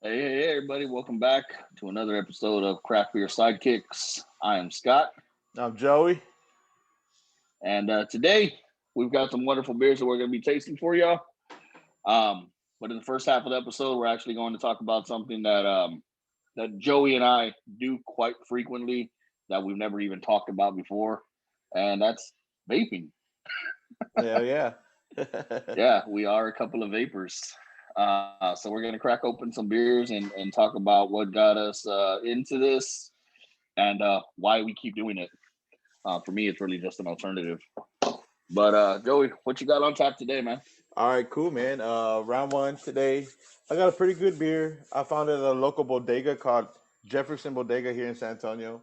Hey, everybody. Welcome back to another episode of Craft Beer Sidekicks. I am Scott, I'm Joey. and today we've got some wonderful beers that we're going to be tasting for y'all. But in the first half of the episode, we're actually going to talk about something that Joey and I do quite frequently that we've never even talked about before, and that's vaping. Hell yeah. Yeah, we are a couple of vapors. So we're going to crack open some beers and talk about what got us into this and why we keep doing it. For me, it's really just an alternative. But Joey, what you got on tap today, man? All right, cool, man. Round one today. I got a pretty good beer. I found it at a local bodega called Jefferson Bodega here in San Antonio.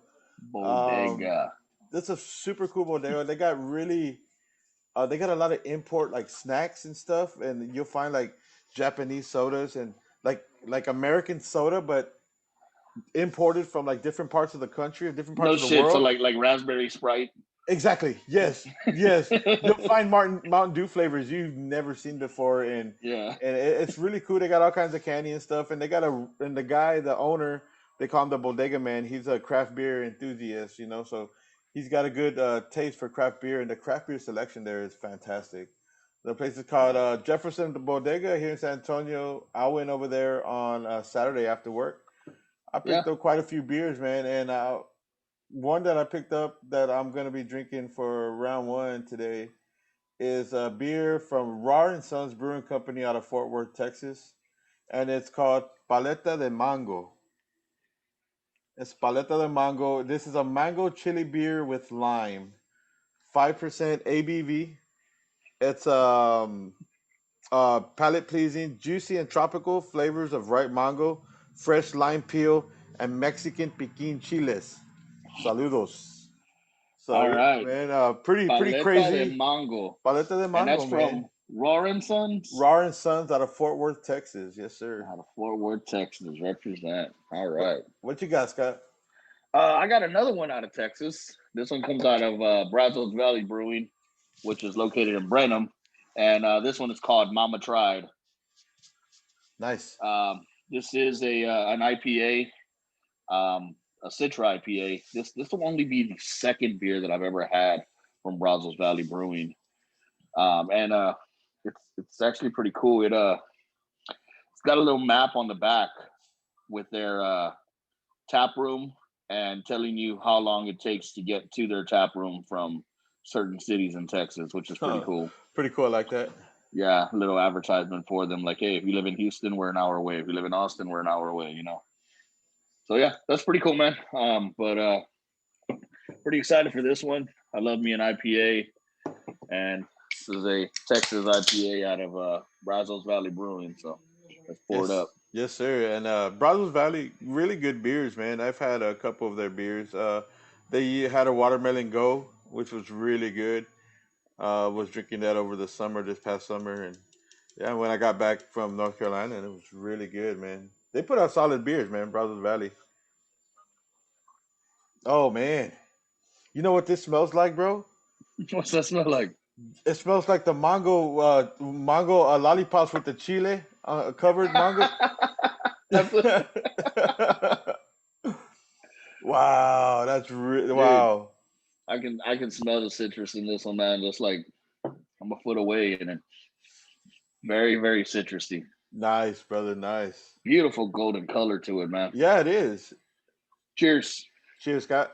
Um, Bodega. that's a super cool bodega. They got a lot of import like snacks and stuff, and you'll find like Japanese sodas and like American soda, but imported from like different parts of the country or different parts No of the shit. So world. like raspberry Sprite. Exactly. Yes. Yes. You'll find Mountain Dew flavors you've never seen before, and Yeah. it's really cool. They got all kinds of candy and stuff, and they got and the guy, the owner, they call him the bodega man. He's a craft beer enthusiast, so he's got a good taste for craft beer, and the craft beer selection there is fantastic. The place is called Jefferson Bodega here in San Antonio. I went over there on Saturday after work. I Yeah. picked up quite a few beers, man, and one that I picked up that I'm gonna be drinking for round one today is a beer from Raw and Sons Brewing Company out of Fort Worth, Texas, and it's called Paleta de Mango. It's Paleta de Mango. This is a mango chili beer with lime, 5% ABV. It's palate pleasing, juicy and tropical flavors of ripe mango, fresh lime peel, and Mexican piquin chiles. Saludos. So All yeah, right. man, pretty Paleta de crazy. mango. Paleta de And that's mango, man. from Roaring Sons Raw and Sons out of Fort Worth, Texas. Yes, sir. out of Fort Worth, Texas. Represent. All What right. what you got, Scott? I got another one out of Texas. This one comes out of Brazos Valley Brewing, which is located in Brenham. And this one is called Mama Tried. Nice. This is an IPA, a Citra IPA. This will only be the second beer that I've ever had from Brazos Valley Brewing, and it's actually pretty cool. It's got a little map on the back with their tap room and telling you how long it takes to get to their tap room from certain cities in Texas, which is pretty Huh. cool. Pretty cool. I like that. Yeah, a little advertisement for them, like, hey, if you live in Houston, we're an hour away. If you live in Austin, we're an hour away. So yeah, that's pretty cool, man. But pretty excited for this one. I love me an IPA, and this is a Texas IPA out of Brazos Valley Brewing. So let's pour it Yes. up. Yes, sir. And Brazos Valley, really good beers, man. I've had a couple of their beers. They had a watermelon go, which was really good. Was drinking that over the summer, this past summer, and yeah, when I got back from North Carolina, and it was really good, man. They put out solid beers, man. Brazos Valley. Oh man, you know what this smells like, bro? What's that smell like? It smells like the mango lollipops with the chile covered mango. That's what, Wow, dude. wow. I can smell the citrus in this one, man. Just like I'm a foot away, and it's very very citrusy. Nice, brother. Nice. Beautiful golden color to it, man. Yeah, it is. Cheers. Cheers, Scott.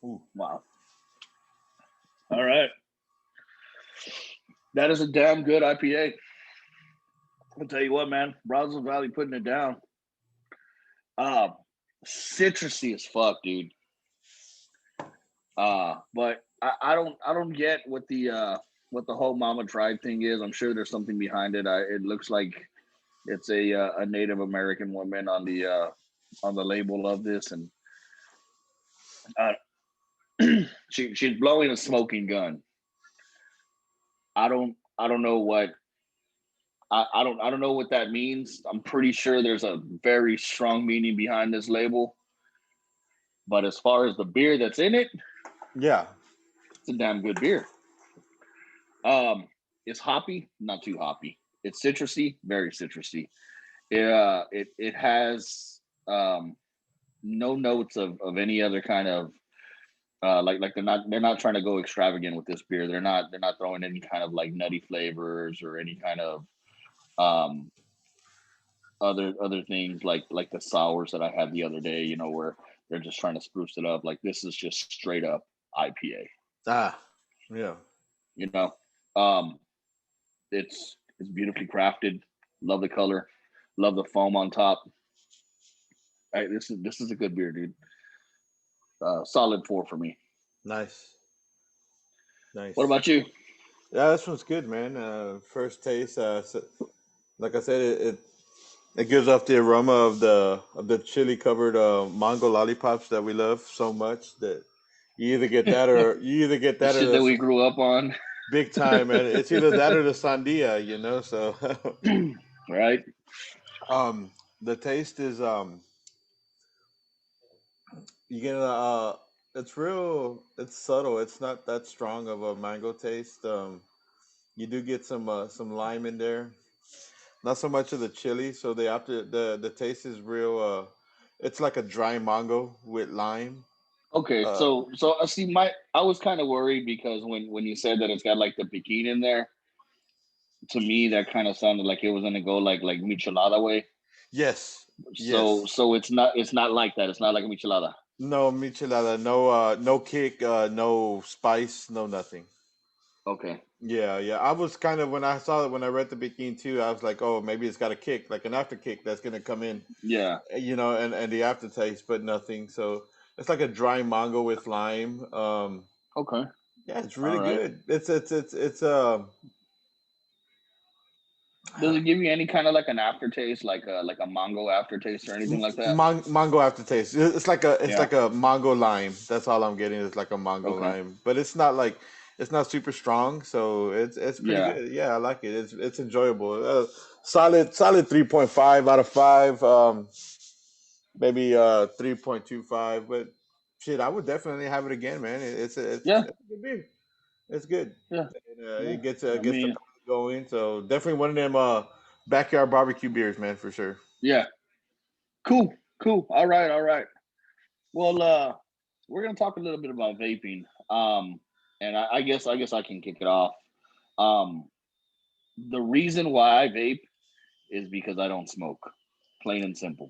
Ooh, wow. All right, that is a damn good IPA. I'll tell you what, man. Brazos Valley putting it down. Uh, citrusy as fuck, dude. But I don't get what the whole Mama Tribe thing is. I'm sure there's something behind it. It looks like it's a Native American woman on the label of this, and uh, she's blowing a smoking gun. I don't know what I don't know what that means. I'm pretty sure there's a very strong meaning behind this label. But as far as the beer that's in it, Yeah. It's a damn good beer. Um, it's hoppy, not too hoppy. It's citrusy, very citrusy. Yeah, it has no notes of any other kind of like they're not trying to go extravagant with this beer. They're not throwing any kind of like nutty flavors or any kind of um other things like the sours that I had the other day, where they're just trying to spruce it up. Like this is just straight up IPA, Ah, yeah, you know. Um it's beautifully crafted. Love the color, love the foam on top. This is a good beer, dude. Solid 4 for me. nice, What nice. about you? Yeah, this one's good, man. First taste, like I said, it gives off the aroma of the chili covered mango lollipops that we love so much that you either get The that or shit that we the grew up on. big time, and it's either that or the sandia, you know. So, Right? um, the taste is you get it's real, it's subtle. It's not that strong of a mango taste. You do get some lime in there, not so much of the chili. So the taste is real. It's like a dry mango with lime. Okay, Uh, so I see my I was kind of worried because when you said that it's got like the piquin in there, to me that kind of sounded like it was gonna go like michelada way. yes, So yes. so it's not like that. It's not like a michelada. No michelada, no kick, no spice, no nothing. Okay. Yeah, yeah. I was kind of when I saw it when I read the bikini too. I was like, oh, maybe it's got a kick, like an after kick that's gonna come in, Yeah. you know, and the aftertaste, but nothing. So it's like a dry mango with lime. Okay. Yeah, it's All really right. good. It's Does it give you any kind of like an aftertaste, like a mango aftertaste or anything like that? mango aftertaste. It's Yeah. like a mango lime. That's all I'm getting. It's like a mango Okay. lime, but it's not like it's not super strong. So it's pretty Yeah. good. Yeah, I like it. It's enjoyable. Solid 3.5 out of 5. Maybe 3.25. But shit, I would definitely have it again, man. Yeah. It's a good beer. It's good. Yeah. And, Yeah. I gets the mean, palate going. So definitely one of them backyard barbecue beers, man, for sure. yeah. Cool. Cool. All right. All right. Well, we're gonna talk a little bit about vaping. And I guess I can kick it off. Um, the reason why I vape is because I don't smoke, plain and simple.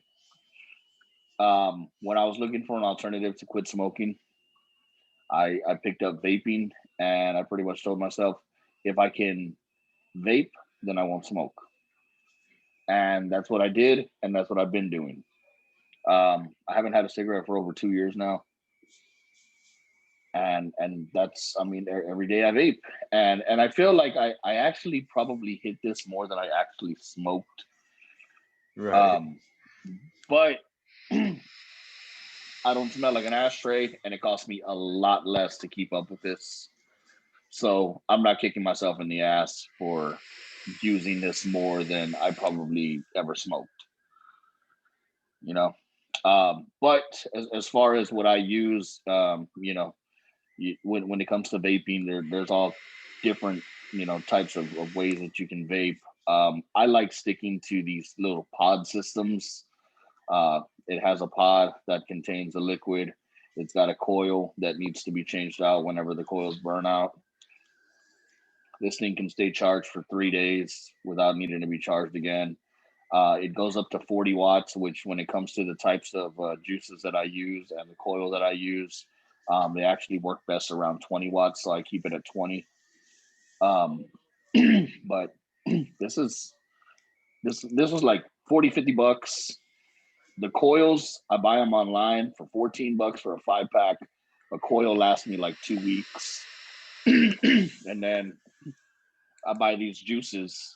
When I was looking for an alternative to quit smoking, I picked up vaping, and I pretty much told myself, if I can vape, then I won't smoke, and that's what I did, and that's what I've been doing. I haven't had a cigarette for over 2 years now, and that's, I mean, every day I vape, and I feel like I actually probably hit this more than I actually smoked. Right. Um, but I don't smell like an ashtray, and it costs me a lot less to keep up with this. So I'm not kicking myself in the ass for using this more than I probably ever smoked, you know. But as far as what I use, when it comes to vaping, there's all different types of ways that you can vape. I like sticking to these little pod systems. It has a pod that contains a liquid. It's got a coil that needs to be changed out whenever the coils burn out. This thing can stay charged for 3 days without needing to be charged again. It goes up to 40 watts, which, when it comes to the types of juices that I use and the coil that I use, they actually work best around 20 watts. So I keep it at 20. Um, but this was like 40, 50 bucks. The coils, I buy them online for 14 bucks for a 5 pack. A coil lasts me like 2 weeks. And then I buy these juices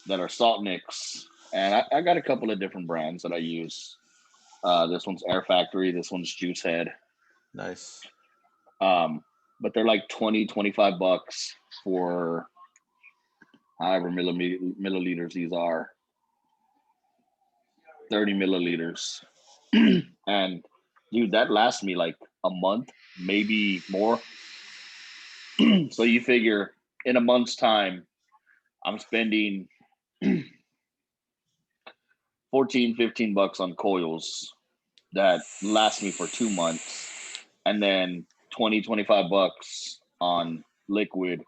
that are salt nicks. And I got a couple of different brands that I use. This one's Air Factory. This one's Juice Head. Nice. Um, but they're like 20, 25 bucks for however milliliters these are, 30 milliliters. And dude, that lasts me like a month, maybe more. So you figure in a month's time, I'm spending 14, $15 on coils that last me for 2 months, and then 20, $25 on liquid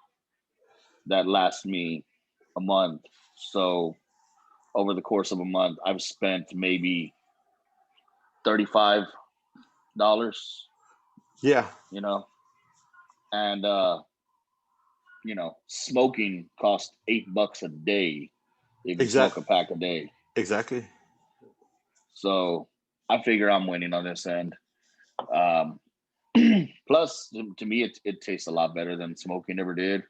that lasts me a month. So over the course of a month, I've spent maybe $35, Yeah, you know, and smoking costs $8 a day if you smoke exact, a pack a day. exactly. So I figure I'm winning on this end. Um, Plus, to me, it tastes a lot better than smoking ever did.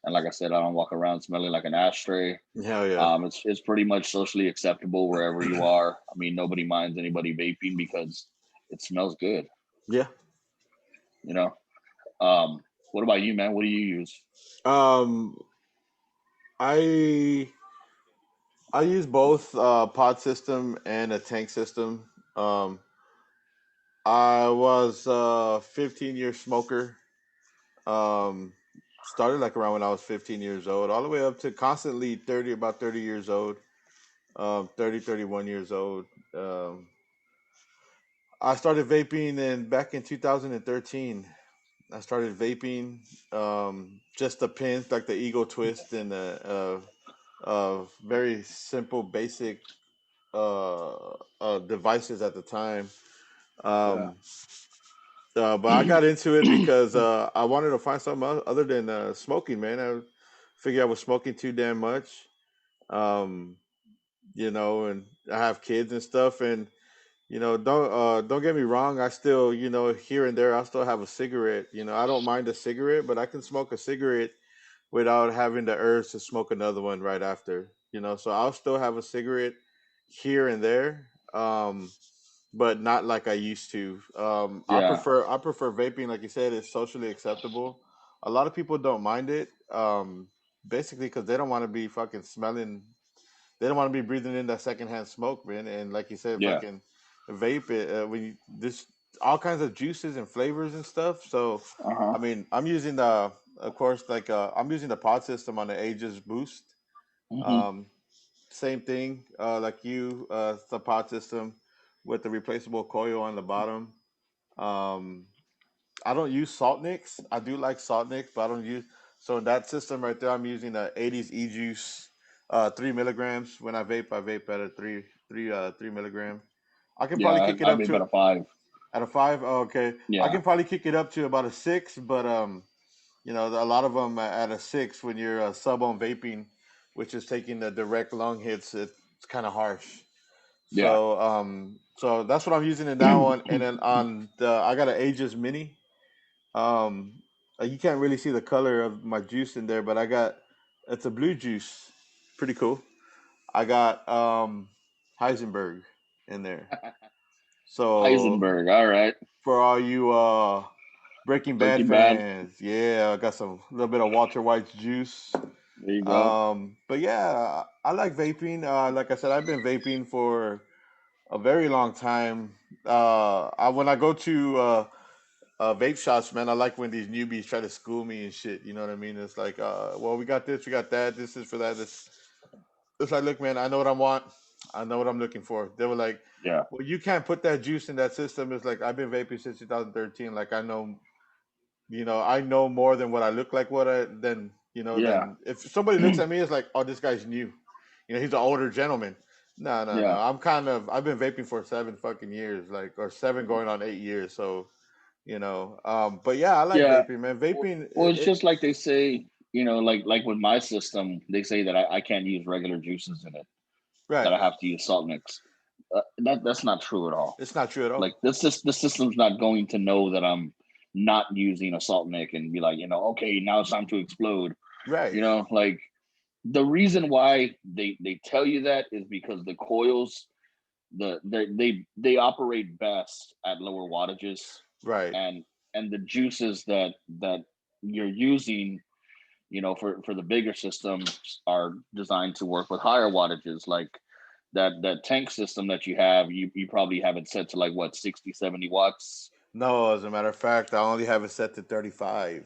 And like I said, I don't walk around smelling like an ashtray. Hell yeah. It's pretty much socially acceptable wherever you are. I mean, nobody minds anybody vaping because it smells good. Yeah. You know. What about you, man? What do you use? Um, I I use both pod system and a tank system. Um, I was 15-year smoker. Um, Started like around when I was 15 years old, all the way up to constantly 30, about 30 years old, 30, 31 years old. Um, I started vaping back in 2013. I started vaping just the pins, like the Eagle Twist and the very simple, basic devices at the time. Yeah. Um, but I got into it because I wanted to find something other than smoking, man. I figured I was smoking too damn much, um, and I have kids and stuff. And don't get me wrong. I still, here and there, I still have a cigarette. I don't mind a cigarette, but I can smoke a cigarette without having the urge to smoke another one right after. So I'll still have a cigarette here and there, but not like I used to. I Yeah. prefer vaping, like you said, it's socially acceptable. A lot of people don't mind it, basically because they don't want to be fucking smelling. They don't want to be breathing in that secondhand smoke, man. And like you said, Yeah. fucking vape it when you this all kinds of juices and flavors and stuff. So, Uh huh. I mean, I'm using of course, like I'm using the pod system on the Aegis Boost. Hmm. Um, Same thing, like you, it's the pod system with the replaceable coil on the bottom. Um, I don't use salt nicks. I do like salt nicks, but I don't use. So in that system right there, I'm using the 80s e juice, 3 milligrams. When I vape at a 3 milligram. I can Yeah. probably kick it I up vape at to a 5. at a five. Oh, okay, I Yeah. can probably kick it up to about a six, but a lot of them at a six when you're sub on vaping, which is taking the direct lung hits. It's kind of harsh. Yeah. So that's what I'm using it now on, and then on the I got an Aegis Mini. You can't really see the color of my juice in there, but it's a blue juice, pretty cool. I got Heisenberg in there. So Heisenberg. All right. for all you Breaking Bad Breaking Bad. fans, yeah, I got some little bit of Walter White's juice. There you go. But yeah, I like vaping. Like I said, I've been vaping for a very long time. When I go to vape shops, man, I like when these newbies try to school me and shit. You know what I mean? It's like, well, we got this, we got that. This is for that. It's like, look, man, I know what I want. I know what I'm looking for. They were like, Yeah. well, you can't put that juice in that system. It's like I've been vaping since 2013. Like I know more than what I look like. Yeah. Than if somebody looks at me, it's like, oh, this guy's new. He's an older gentleman. No, no, no. Yeah. I've been vaping for 7 fucking years, like, or seven going on 8 years. So, but yeah, I like Yeah. vaping, man. Well, Vaping, it's just like they say, like with my system, they say that I can't use regular juices in it, that right. I have to use salt mix. That's not true at all. It's not true at all. Like the system's not going to know that I'm not using a salt mix and be like, okay, now it's time to explode. Right. Like the reason why they tell you that is because the coils, they operate best at lower wattages, Right. and the juices that you're using, for the bigger systems are designed to work with higher wattages. Like that tank system that you have, you probably have it set to like what, 60, 70 watts. No, as a matter of fact, I only have it set to 35.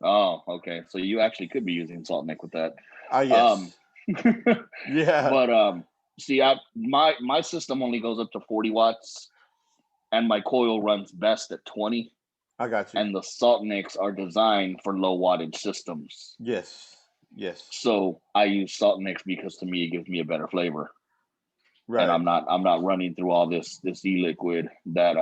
Oh, okay. So you actually could be using salt nick with that. Ah, Um, yes. Yeah, but see, my system only goes up to 40 watts, and my coil runs best at 20. I got you. And the salt nicks are designed for low wattage systems. Yes, yes, So I use salt nicks because to me it gives me a better flavor, and right, I'm not running through all this e-liquid that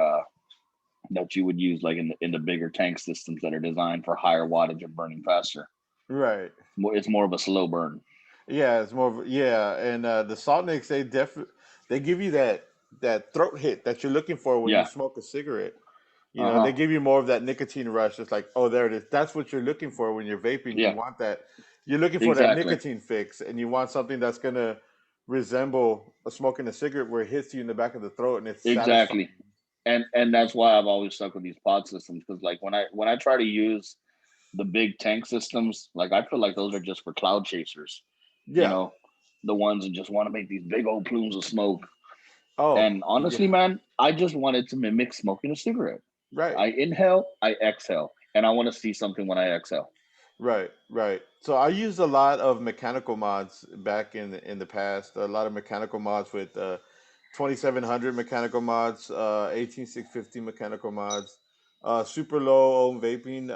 you would use like in the bigger tank systems that are designed for higher wattage and burning faster. right. It's more of a slow burn. Yeah, it's more of yeah, and the salt nicks they give you that throat hit that you're looking for when you Yeah. smoke a cigarette. You Uh know, they huh. give you more of that nicotine rush. It's like, oh, there it is. That's what you're looking for when you're vaping. You Yeah. want that. You're looking for that Exactly. nicotine fix, and you want something that's gonna resemble smoking a cigarette, where it hits you in the back of the throat and it's satisfying. Exactly. And that's why I've always stuck with these pod systems, because like when I try to use the big tank systems, like I feel like those are just for cloud chasers, you Yeah. know, the ones that just want to make these big old plumes of smoke. Oh, And honestly, yeah. man, I just wanted to mimic smoking a cigarette. Right. I inhale, I exhale, and I want to see something when I exhale. Right, right. So I used a lot of mechanical mods back in the past. A lot of mechanical mods with 2700 mechanical mods, 18650 mechanical mods, super low ohm vaping,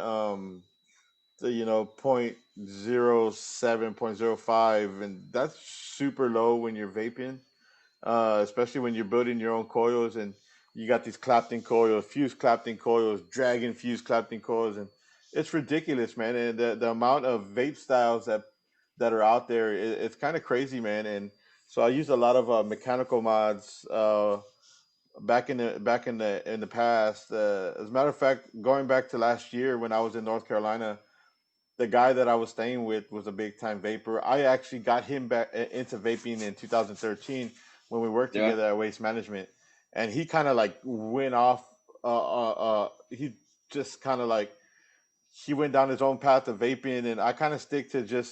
the, point zero 0.07, point zero 0.05, and that's super low when you're vaping, especially when you're building your own coils and you got these clapped-in coils, fused clapped-in coils, dragon fused clapped-in coils, and it's ridiculous, man. And the amount of vape styles that are out there, it's kind of crazy, man. And so I use a lot of mechanical mods back in the past. As a matter of fact, going back to last year when I was in North Carolina, the guy that I was staying with was a big time vapor. I actually got him back into vaping in 2013 when we worked Yeah, together at Waste Management, and he kind of like went off. He just kind of like he went down his own path of vaping, and I kind of stick to just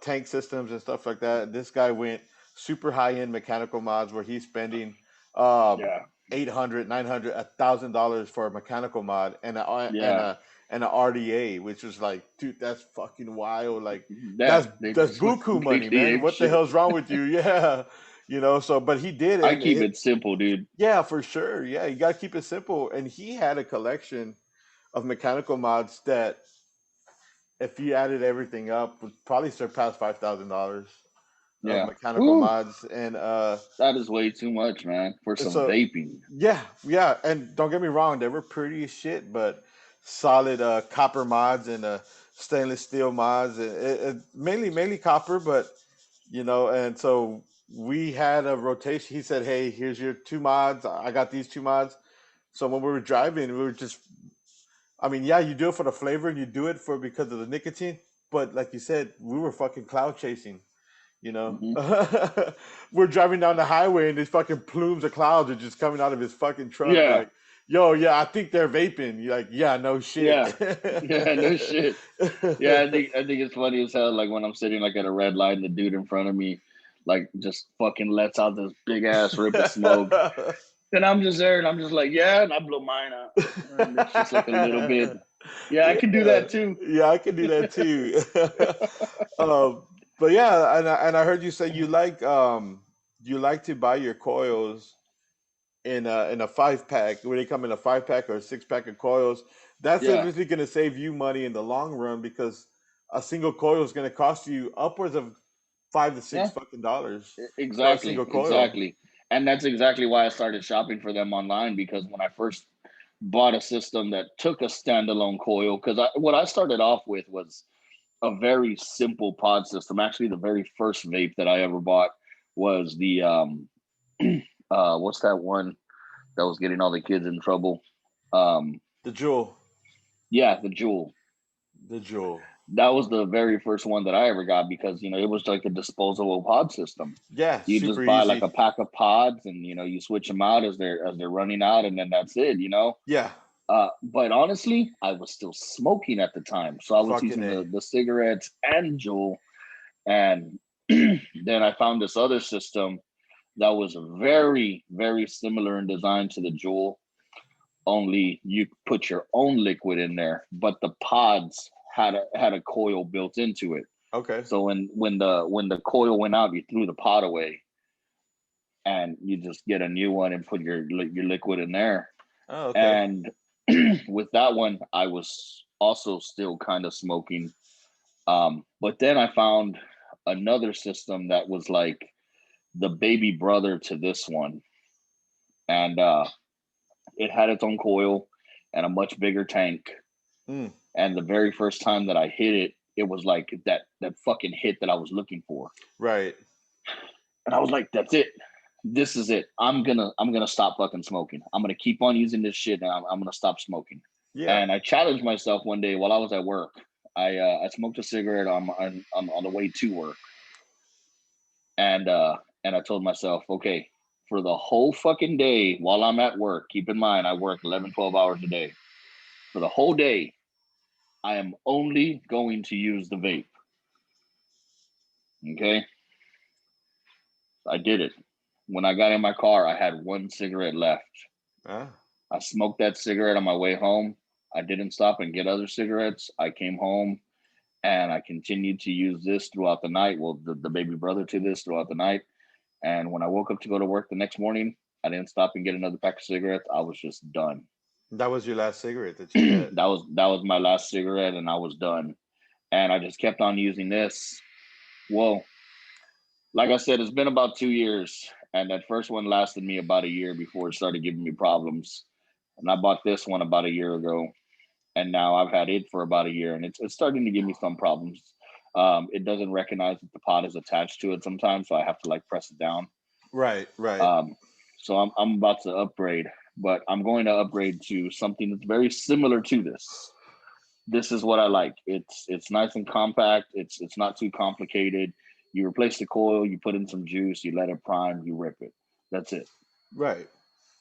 tank systems and stuff like that. This guy went super high end mechanical mods where he's spending um, yeah, 800, 900, $1,000 for a mechanical mod yeah. and a RDA, which was like, dude, that's fucking wild. Like That they that's just went buku money, completely man. ape What the shit. hell's wrong with you? Yeah, so but he did I it. keep it simple, dude. Yeah, for sure. Yeah, you gotta keep it simple. And he had a collection of mechanical mods that, if you added everything up, would probably surpass $5,000 of Yeah. mechanical Woo. mods. And That is way too much, man, for some so vaping. yeah, yeah. And don't get me wrong, they were pretty as shit, but solid copper mods and stainless steel mods, and mainly copper, but and so we had a rotation. He said, "Hey, here's your two mods. I got these two mods." So when we were driving, we were just, I mean, yeah, you do it for the flavor and you do it for because of the nicotine. But like you said, we were fucking cloud chasing. You know, Hmm. we're driving down the highway and these fucking plumes of clouds are just coming out of his fucking truck. Yeah, Like, yo, yeah, I think they're vaping. You're like, yeah, no shit. yeah, yeah. No shit. Yeah, I think it's funny as hell. Like when I'm sitting like at a red light and the dude in front of me, like just fucking lets out this big ass rip of smoke. Then I'm just there and I'm just like, yeah, and I blow mine out, and it's just like a little bit. Yeah, I can do Yeah, that too. yeah, I can do that too. um, but yeah, and I heard you say you like to buy your coils in a 5 pack, where they come in a 5 pack or a 6 pack of coils. That's Yeah, obviously going to save you money in the long run, because a single coil is going to cost you upwards of 5 to 6 yeah. fucking dollars for a Exactly, single coil. exactly. And that's exactly why I started shopping for them online, because when I first bought a system that took a standalone coil, because what I started off with was a very simple pod system. Actually, the very first vape that I ever bought was the what's that one that was getting all the kids in trouble? Um, The jewel, yeah, the Jewel. the jewel. That was the very first one that I ever got, because it was like a disposable pod system. Yeah, You super just buy like easy. a pack of pods, and you switch them out as they're running out, and then that's it. Yeah, But honestly, I was still smoking at the time, so I was fucking using a. the cigarettes and Juul, and then I found this other system that was very very similar in design to the Juul, only you put your own liquid in there, but the pods had a coil built into it. Okay. So when the coil went out, you threw the pod away, and you just get a new one and put your liquid in there. Oh, okay. And with that one, I was also still kind of smoking. But then I found another system that was like the baby brother to this one, and it had its own coil and a much bigger tank. Mm, And the very first time that I hit it, it was like that fucking hit that I was looking for. right. And I was like, that's it. This is it. I'm gonna stop fucking smoking. I'm gonna keep on using this shit, and I'm gonna stop smoking. Yeah. And I challenged myself one day while I was at work. I smoked a cigarette on the way to work, and I told myself, okay, for the whole fucking day while I'm at work, keep in mind I work 11, 12 hours a day. For the whole day, I am only going to use the vape. Okay, I did it. When I got in my car, I had one cigarette left. Ah, I smoked that cigarette on my way home. I didn't stop and get other cigarettes. I came home and I continued to use this throughout the night. Well, the baby brother to this throughout the night. And when I woke up to go to work the next morning, I didn't stop and get another pack of cigarettes. I was just done. that was your last cigarette that you had. That was my last cigarette, and I was done. And I just kept on using this. Well, like I said, it's been about 2 years, and that first one lasted me about a year before it started giving me problems. And I bought this one about a year ago, and now I've had it for about a year, and it's starting to give me some problems. It doesn't recognize that the pod is attached to it sometimes, so I have to like press it down. Right. Right. Um, so I'm about to upgrade, but I'm going to upgrade to something that's very similar to this. This is what I like. It's nice and compact. It's not too complicated. You replace the coil, you put in some juice, you let it prime, you rip it. That's it. Right.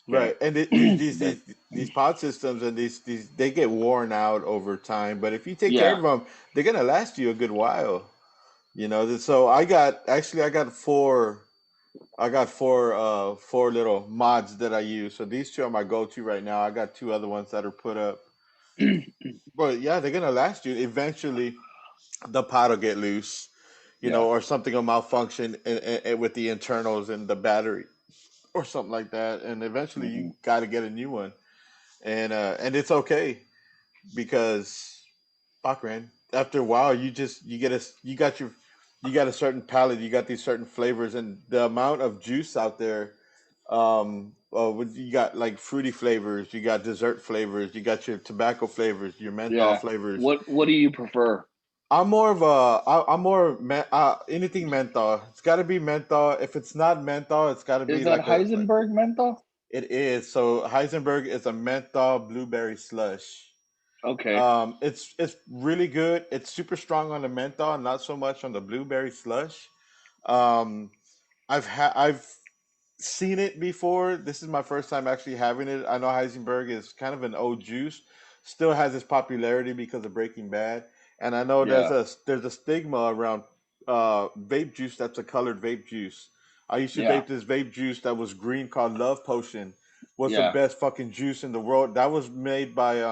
Okay. Right. And That these pod systems and these they get worn out over time. But if you take care yeah, of them, they're gonna last you a good while. You know. So I got four little mods that I use. So these two are my go-to right now. I got two other ones that are put up. But yeah, they're gonna last you. Eventually, the pod will get loose, yeah. or something will malfunction with the internals and the battery or something like that, and eventually you Hmm. got to get a new one, and it's okay because fuck, man. After a while, you got a certain palate, you got these certain flavors, and the amount of juice out there. You got like fruity flavors, you got dessert flavors, you got your tobacco flavors, your menthol Yeah. flavors. What do you prefer? I'm more anything menthol. It's got to be menthol. If it's not menthol, it's got to Is be that like Heisenberg menthol? it is. So Heisenberg is a menthol blueberry slush. Okay. It's really good. It's super strong on the menthol, not so much on the blueberry slush. Um, I've seen it before. This is my first time actually having it. I know Heisenberg is kind of an old juice, still has its popularity because of Breaking Bad, and I know Yeah. there's a stigma around vape juice that's a colored vape juice. I used to Yeah. vape this vape juice that was green called Love Potion. Was the Yeah. best fucking juice in the world. That was made by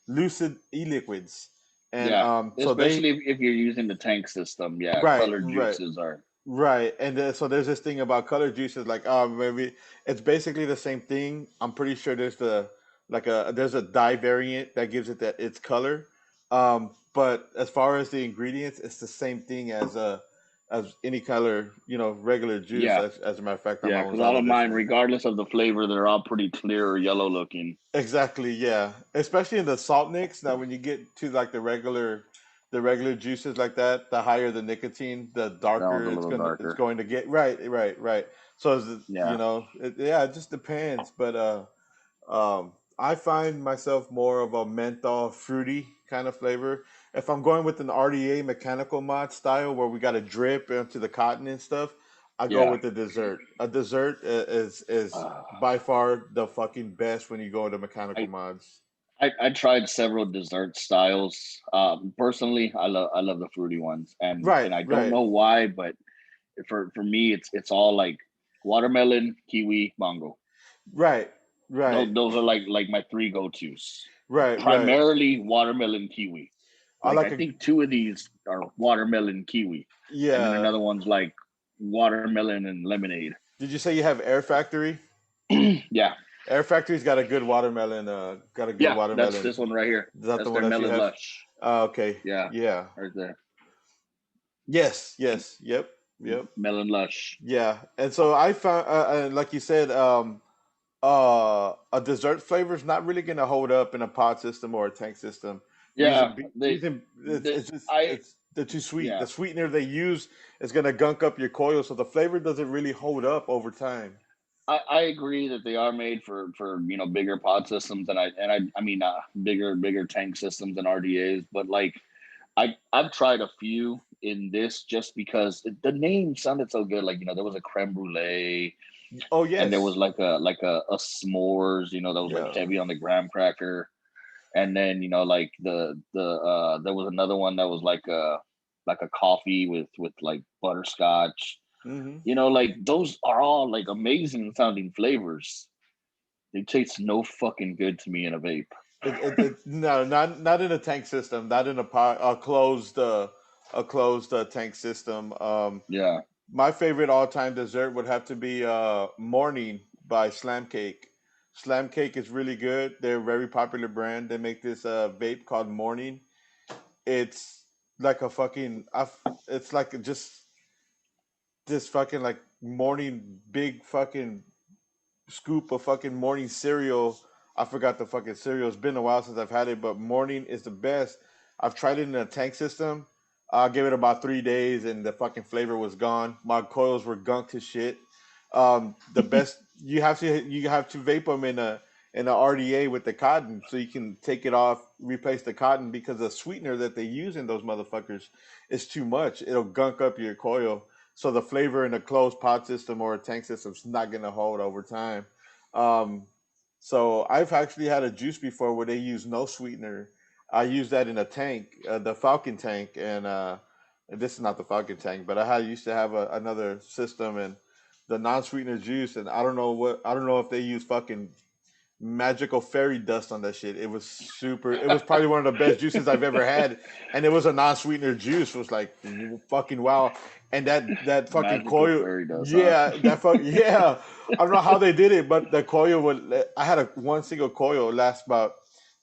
Lucid e-liquids, and Yeah. so they Especially if you're using the tank system. Yeah. right, Colored right. juices are. Right, and so there's this thing about color juices, like maybe it's basically the same thing. I'm pretty sure there's a dye variant that gives it that its color, but as far as the ingredients, it's the same thing as any color, regular juice. Yeah. As a matter of fact, I'm Yeah. almost Because out all of of this mine, one. regardless of the flavor, they're all pretty clear or yellow looking. Exactly, yeah. Especially in the salt nicks. Now, when you get to like the regular juices like that, the higher the nicotine, the That one's darker a little it's darker. going to get. Right, right, right. So, Yeah. yeah, it just depends. But I find myself more of a menthol fruity kind of flavor. If I'm going with an RDA mechanical mod style where we got to drip into the cotton and stuff, I go Yeah. with the dessert. A dessert is Uh, by far the fucking best when you go into mechanical I mods. I tried several dessert styles. Personally, I love the fruity ones, and Right, I don't right, know why, but for me, it's all like watermelon, kiwi, mango. right. Right. Those are like my three go-tos. Right. Right. Primarily watermelon kiwi. I Like like I a think two of these are watermelon kiwi, and then yeah. another one's like watermelon and lemonade. Did you say you have Air Factory? Yeah, Air Factory's got a good watermelon. Got a good yeah, that's watermelon. this one right here. Is that the That's one their that you melon have? lush. Okay. Yeah, Yeah. right there, Yes. Yes. Yep. Yep. melon lush. Yeah. And so I found, like you said, a dessert flavor is not really gonna hold up in a pod system or a tank system. Yeah, they, Using they it's just I it's they're too sweet. yeah. The sweetener they use is gonna gunk up your coil, so the flavor doesn't really hold up over time. I agree that they are made for bigger pod systems and I mean bigger tank systems and RDAs, but like I've tried a few in this just because the name sounded so good. Like there was a creme brulee, Oh and there was yes, like a s'mores, that was like yeah. heavy on the graham cracker, and then like the there was another one that was like a coffee with like butterscotch. Hmm. Like those are all like amazing sounding flavors. They taste no fucking good to me in a vape. No, not in a tank system, not in a pod, a closed tank system. Yeah, My favorite all time dessert would have to be Morning by Slam Cake. Slam Cake is really good. They're a very popular brand. They make this vape called Morning. It's like a fucking, it's like just this fucking like morning big fucking scoop of fucking morning cereal. I forgot the fucking cereal. It's been a while since I've had it, but morning is the best. I've tried it in a tank system. I gave it about 3 days, and the fucking flavor was gone. My coils were gunked to shit. The best you have to vape them in a RDA with the cotton, so you can take it off, replace the cotton because the sweetener that they use in those motherfuckers is too much. It'll gunk up your coil. So the flavor in a closed pod system or a tank system is not gonna hold over time. Um, so I've actually had a juice before where they use no sweetener. I used that in a tank, the Falcon tank, and this is not the Falcon tank, but used to have another system and the non-sweetener juice, and I don't know if they use fucking magical fairy dust on that shit. It was super. It was probably one of the best juices I've ever had, and it was a non-sweetener juice. It was like fucking wow. And that fucking magical coil, fairy dust, huh? yeah, yeah. I don't know how they did it, but the coil would. I had one single coil last about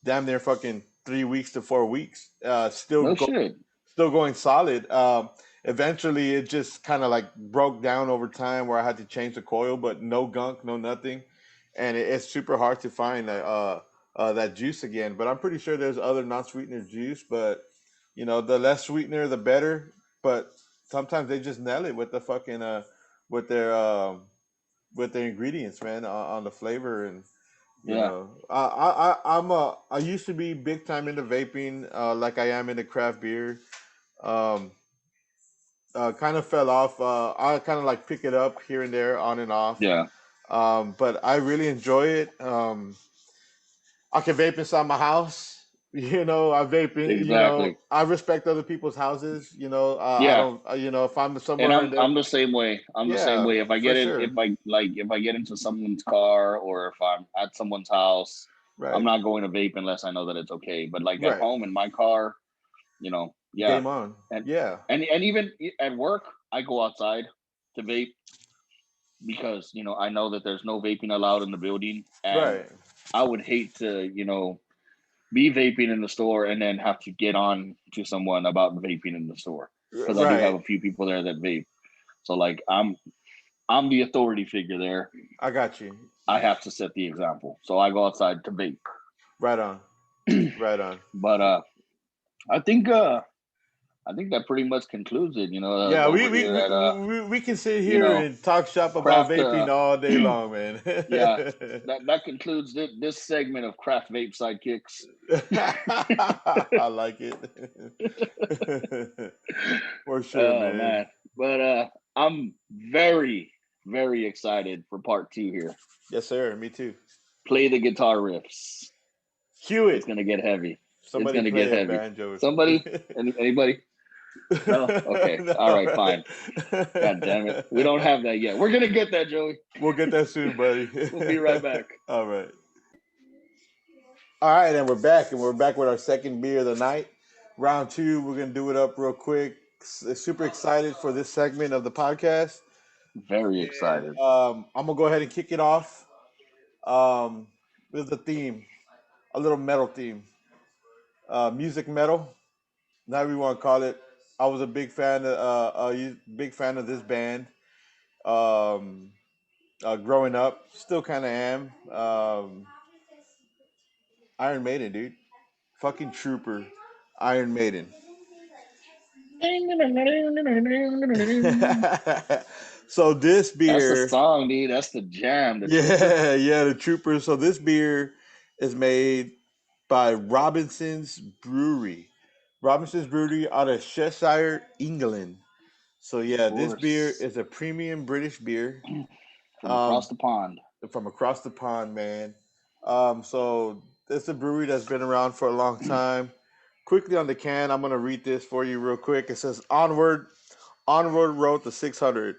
damn near fucking 3 weeks to 4 weeks. No shit. Still going solid. Eventually, it just kind of like broke down over time where I had to change the coil, but no gunk, no nothing, and it's super hard to find that juice again. But I'm pretty sure there's other non-sweetener juice, but the less sweetener, the better. But sometimes they just nail it with the fucking with their um, with their ingredients, man, on the flavor and. Yeah, I used to be big time into vaping, like I am into craft beer. Um, kind of fell off. I kind of like pick it up here and there, on and off. yeah, But I really enjoy it. I can vape inside my house. I vape in. exactly. I respect other people's houses. I Yeah, don't. If I'm and somewhere I'm and I'm the same way. I'm the same yeah, way. If I for get in, sure. if I get into someone's car or if I'm at someone's house, I'm Right, not going to vape unless I know that it's okay. But like at right. home in my car, yeah, Game on. and Yeah, and even at work, I go outside to vape because I know that there's no vaping allowed in the building, and right, I would hate to be vaping in the store and then have to get on to someone about vaping in the store because I do have right. a few people there that vape. So like I'm the authority figure there. I got you. I have to set the example. So I go outside to vape. Right on. Right on. But I think that pretty much concludes it. Yeah, we Over we, here we, at we we can sit you here know and talk shop about craft. vaping all day long, man. Yeah, that concludes this segment of craft vape sidekicks. I like it. For sure, Oh man. man, but I'm very very excited for part two here. Yes, sir. Me too. Play the guitar riffs. Cue It's it. gonna get heavy. It's Somebody gonna get play a heavy. banjo. Somebody, anybody? No? Okay. All right, fine. God damn it. We don't have that yet. We're going to get that, Joey. We'll get that soon, buddy. We'll be right back. All right. All right, and we're back, and we're back with our second beer of the night. Round two, we're gonna do it up real quick. Super excited for this segment of the podcast, Very and excited. I'm gonna go ahead and kick it off um, with a theme, a little metal theme, music metal, however you want to call it. I was a big fan of this band um, growing up. Still kind of am. Iron Maiden, dude. Fucking trooper. Iron Maiden. So this That's the beer, song, dude. That's the jam. The Trooper. yeah, yeah, the trooper. So this beer is made by Robinson's Brewery. Robinson's Brewery out of Cheshire, England. So Of yeah, this beer course. is a premium British beer. From Um, across the pond. from across the pond, man. So it's a brewery that's been around for a long time. Quickly on the can, I'm gonna read this for you real quick. It says, "Onward, onward, rode the 600,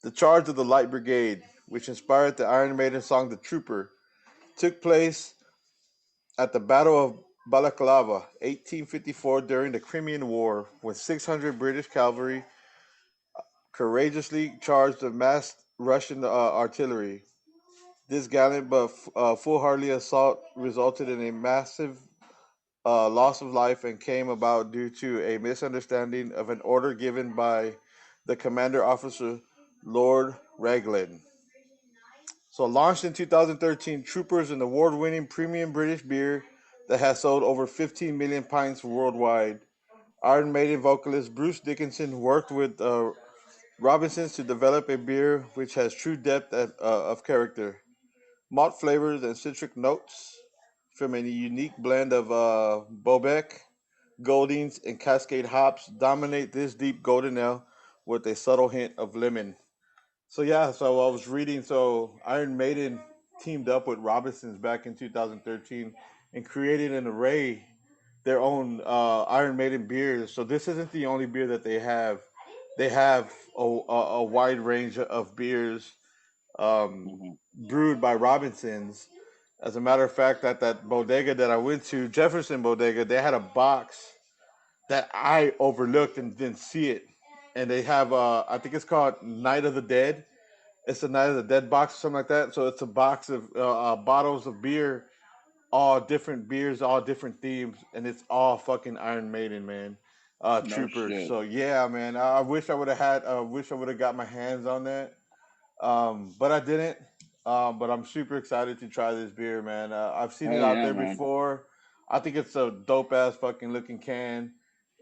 the charge of the Light Brigade, which inspired the Iron Maiden song "The Trooper," took place at the Battle of Balaclava, 1854, during the Crimean War, when 600 British cavalry courageously charged the massed Russian artillery. This gallant but foolhardy assault resulted in a massive loss of life and came about due to a misunderstanding of an order given by the commander officer, Lord Raglan. So, launched in 2013, Troopers, an award winning premium British beer that has sold over 15 million pints worldwide. Iron Maiden vocalist Bruce Dickinson worked with Robinsons to develop a beer which has true depth of character. Malt flavors and citric notes from a unique blend of Bobek, Goldings, and Cascade hops dominate this deep golden ale with a subtle hint of lemon. So yeah, so I was reading. So Iron Maiden teamed up with Robinsons back in 2013 and created an array their own Iron Maiden beers. So this isn't the only beer that they have. They have a wide range of beers Hmm. brewed by Robinsons. As a matter of fact, at that bodega that I went to, Jefferson Bodega, they had a box that I overlooked and didn't see it. And they have, I think it's called Night of the Dead. It's a Night of the Dead box or something like that. So it's a box of bottles of beer, all different beers, all different themes, and it's all fucking Iron Maiden, man. No Troopers. shit. So yeah, man. I wish I would have had. Wish I would have got my hands on that. But I didn't. But I'm super excited to try this beer, man. I've seen it Hell out yeah, there man. before. I think it's a dope ass fucking looking can.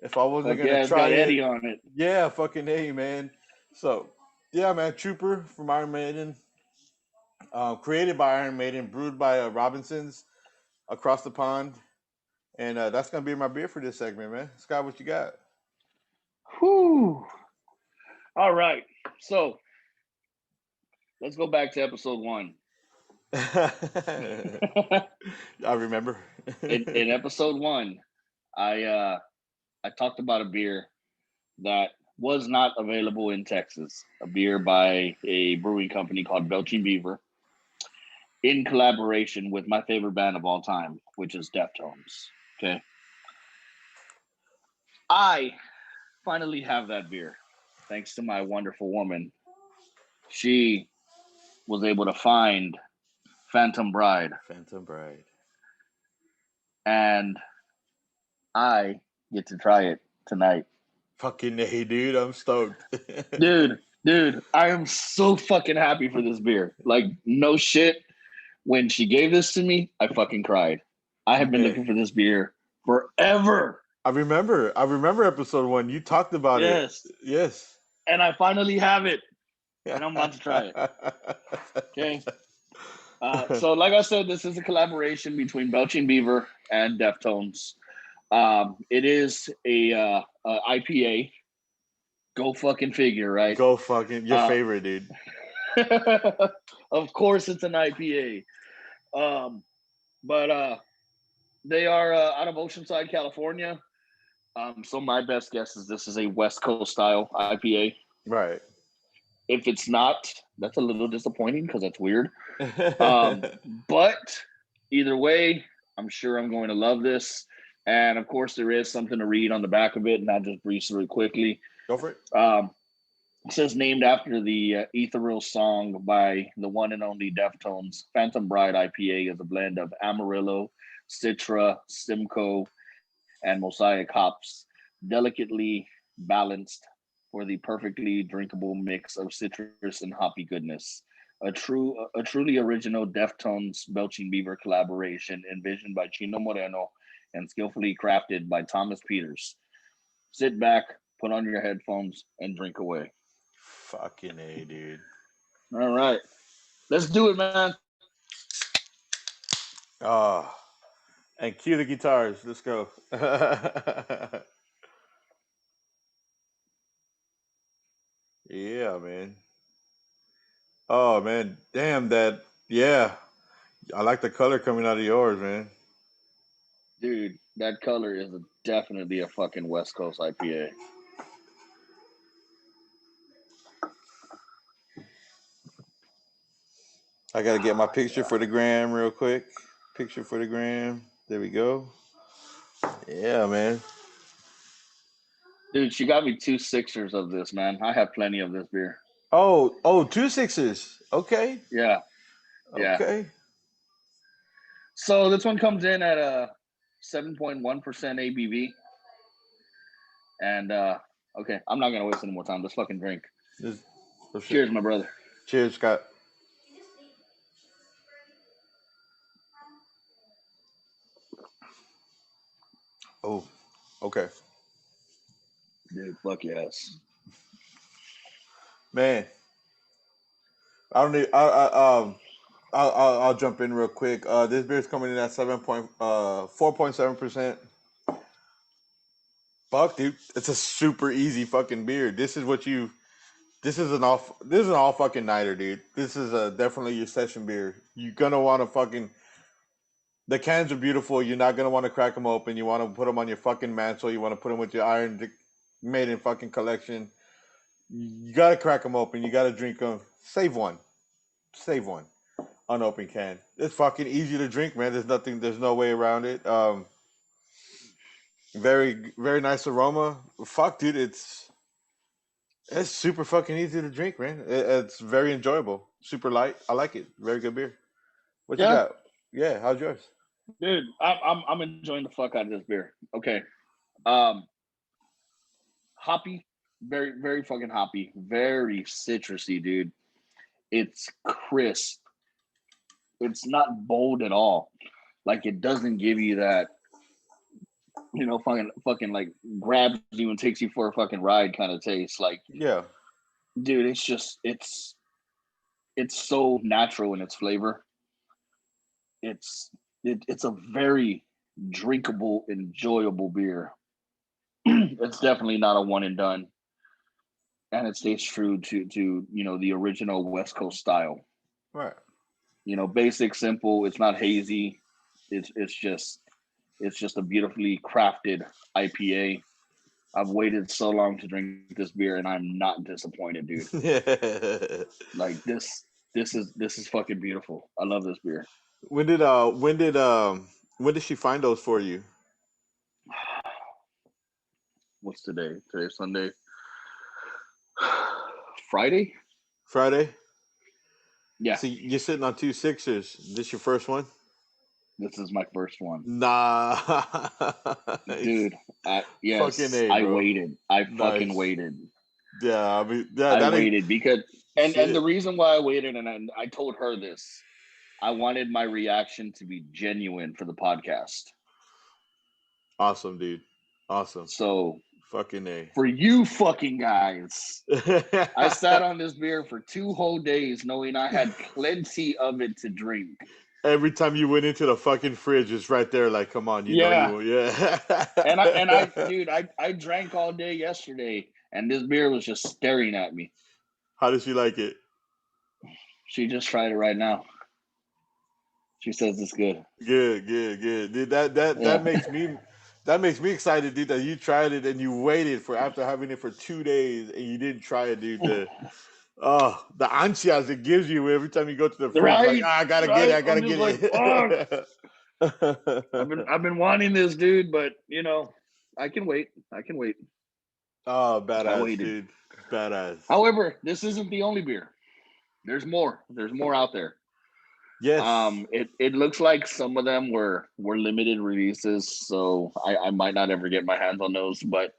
If I wasn't Fuck gonna yeah, it's try got it, Eddie on it. yeah, fucking A, man. So, yeah, man, Trooper from Iron Maiden, created by Iron Maiden, brewed by Robinsons across the pond, and that's gonna be my beer for this segment, man. Scott, what you got? Whew. All right. So let's go back to episode one. I remember. In episode one, I I talked about a beer that was not available in Texas. A beer by a brewing company called Belching Beaver, in collaboration with my favorite band of all time, which is Deftones. Okay. I finally have that beer, thanks to my wonderful woman. She was able to find Phantom Bride, Phantom Bride. and I get to try it tonight. Fucking hey, dude, I'm stoked. Dude, I am so fucking happy for this beer. Like, no shit. When she gave this to me, I fucking cried. I have been Man, looking for this beer forever. I remember. I remember episode one. You talked about it. Yes. Yes. And I finally have it, and I'm about to try it. Okay. So, like I said, this is a collaboration between Belching Beaver and Deftones. It is a IPA. Go fucking figure, right? Go fucking your Uh, favorite, dude. of course, it's an IPA. But they are out of Oceanside, California. So my best guess is this is a West Coast style IPA. Right. If it's not, that's a little disappointing because that's weird. But either way, I'm sure I'm going to love this. And of course, there is something to read on the back of it, and I'll just breeze through it quickly. Go for it. It says named after the ethereal song by the one and only Deftones. Phantom Bride IPA is a blend of Amarillo, Citra, Simcoe, and Mosaic hops, delicately balanced for the perfectly drinkable mix of citrus and hoppy goodness. A truly original Deftones Belching Beaver collaboration envisioned by Chino Moreno and skillfully crafted by Thomas Peters. Sit back, put on your headphones, and drink away. Fucking A, dude. All right. Let's do it, man. Oh, and cue the guitars. Let's go. Yeah, man. Oh, man. Damn that. Yeah. I like the color coming out of yours, man. Dude, that color is definitely a fucking West Coast IPA. I got to get my picture for the gram real quick. Picture for the gram. There we go. Yeah, man. Dude, she got me 2 sixers of this, man. I have plenty of this beer. Oh, 2 6s. Okay. Yeah, yeah. Okay. So this one comes in at a 7.1% ABV. And okay, I'm not gonna waste any more time. Let's fucking drink. Cheers, my brother. Cheers, Scott. Oh, okay. Dude, fuck yes. Man, I don't need. I'll jump in real quick. This beer's coming in at 4.7%. Fuck, dude, it's a super easy fucking beer. This is what you. This is an all fucking nighter, dude. This is definitely your session beer. You're gonna want to fucking. The cans are beautiful. You're not gonna want to crack them open. You want to put them on your fucking mantle. You want to put them with your Iron Maiden fucking collection. You gotta crack them open. You gotta drink them. Save one. Save one. Unopened can. It's fucking easy to drink, man. There's no way around it. Very, very nice aroma. Fuck, dude, it's super fucking easy to drink, man. It's very enjoyable. Super light. I like it. Very good beer. What you Yeah, got? Yeah, how's yours? dude, I'm enjoying the fuck out of this beer. Okay, um, hoppy, very very fucking hoppy, very citrusy, dude. It's crisp. It's not bold at all. Like it doesn't give you that, fucking like grabs you and takes you for a fucking ride kind of taste. Like, Yeah. dude, it's so natural in its flavor. It's it's a very drinkable, enjoyable beer. It's definitely not a one and done, and it stays true to the original West Coast style. Right. Basic, simple. It's not hazy. It's just a beautifully crafted IPA. I've waited so long to drink this beer, and I'm not disappointed, dude. Like this is fucking beautiful. I love this beer. when did uh when did um when did she find those for you? What's today? Today's Sunday. Friday? Friday? Yeah, See, you're sitting on 2 6s. This your first one? this is my first one. Nah. Dude, Fucking yes, A, I bro. waited. I fucking Nice. waited. Yeah, I mean, yeah, I that ain't waited because and the shit. reason why I waited, and I told her this, I wanted my reaction to be genuine for the podcast. Awesome, dude. Awesome. So Fucking A. for you fucking guys, I sat on this beer for 2 whole days knowing I had plenty of it to drink. Every time you went into the fucking fridge, it's right there. Like, come on, you know Yeah. you. Yeah. And I dude, I drank all day yesterday and this beer was just staring at me. How does she like it? She just tried it right now. She says it's good. Good, good, good. Dude, that Yeah. makes me That makes me excited, dude, that you tried it and you waited for after having it for 2 days and you didn't try it, dude. The ansias it gives you every time you go to the fridge, like, Right, I gotta get it, right. I I'm gotta just like, fuck. get it. I've been wanting this, dude, but I can wait. I can wait. Oh, I badass, waited. dude. Badass. However, this isn't the only beer. There's more. There's more out there. Yes. It looks like some of them were limited releases, so I might not ever get my hands on those. But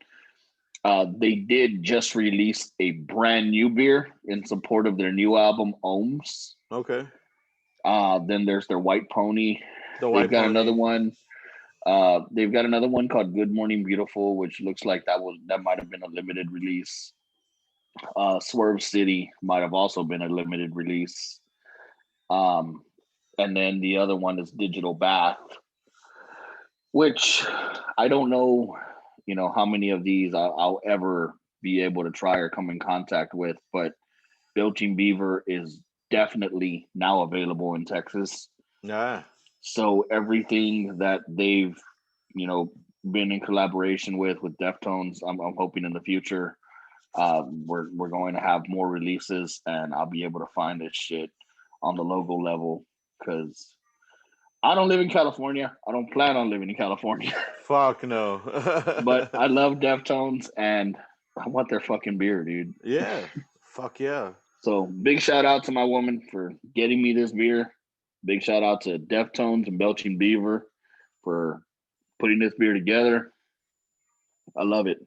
they did just release a brand new beer in support of their new album, Ohms. Okay. Then there's their White Pony. The They've white got another pony. one. They've got another one called Good Morning Beautiful, which looks like that might have been a limited release. Swerve City might have also been a limited release. Um, and then the other one is Digital Bath, which I don't know, how many of these I'll ever be able to try or come in contact with, but Belching Beaver is definitely now available in Texas. Yeah. So everything that they've, you know, been in collaboration with Deftones, I'm hoping in the future, we're going to have more releases, and I'll be able to find this shit on the logo level because I don't live in California. I don't plan on living in California, Fuck no. but I love Deftones and I want their fucking beer, dude. Yeah. Fuck yeah. So big shout out to my woman for getting me this beer. Big shout out to Deftones and Belching Beaver for putting this beer together. I love it.